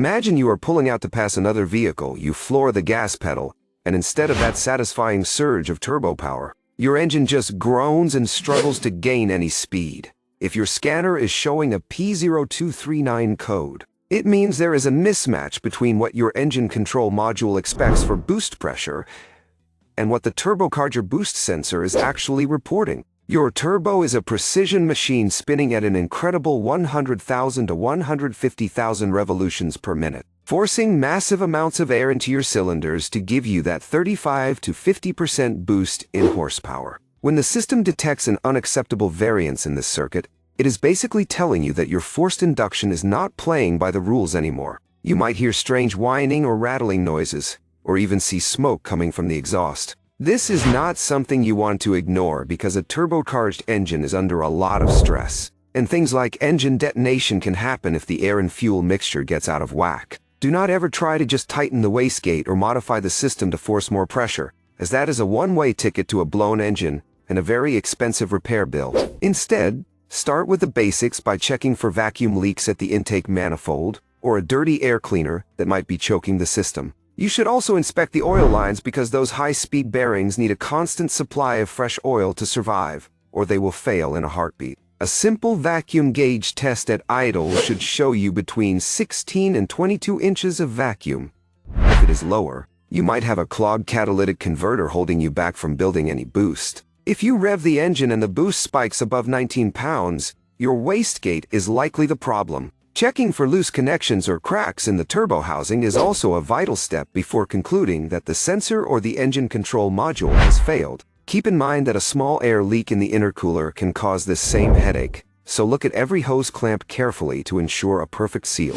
Imagine you are pulling out to pass another vehicle, you floor the gas pedal, and instead of that satisfying surge of turbo power, your engine just groans and struggles to gain any speed. If your scanner is showing a P0239 code, it means there is a mismatch between what your engine control module expects for boost pressure and what the turbocharger boost sensor is actually reporting. Your turbo is a precision machine spinning at an incredible 100,000 to 150,000 revolutions per minute, forcing massive amounts of air into your cylinders to give you that 35 to 50% boost in horsepower. When the system detects an unacceptable variance in this circuit, it is basically telling you that your forced induction is not playing by the rules anymore. You might hear strange whining or rattling noises, or even see smoke coming from the exhaust. This is not something you want to ignore because a turbocharged engine is under a lot of stress, and things like engine detonation can happen if the air and fuel mixture gets out of whack. Do not ever try to just tighten the wastegate or modify the system to force more pressure, as that is a one-way ticket to a blown engine and a very expensive repair bill. Instead, start with the basics by checking for vacuum leaks at the intake manifold or a dirty air cleaner that might be choking the system. You should also inspect the oil lines because those high-speed bearings need a constant supply of fresh oil to survive, or they will fail in a heartbeat. A simple vacuum gauge test at idle should show you between 16 and 22 inches of vacuum. If it is lower, you might have a clogged catalytic converter holding you back from building any boost. If you rev the engine and the boost spikes above 19 pounds, your wastegate is likely the problem. Checking for loose connections or cracks in the turbo housing is also a vital step before concluding that the sensor or the engine control module has failed. Keep in mind that a small air leak in the intercooler can cause this same headache, so look at every hose clamp carefully to ensure a perfect seal.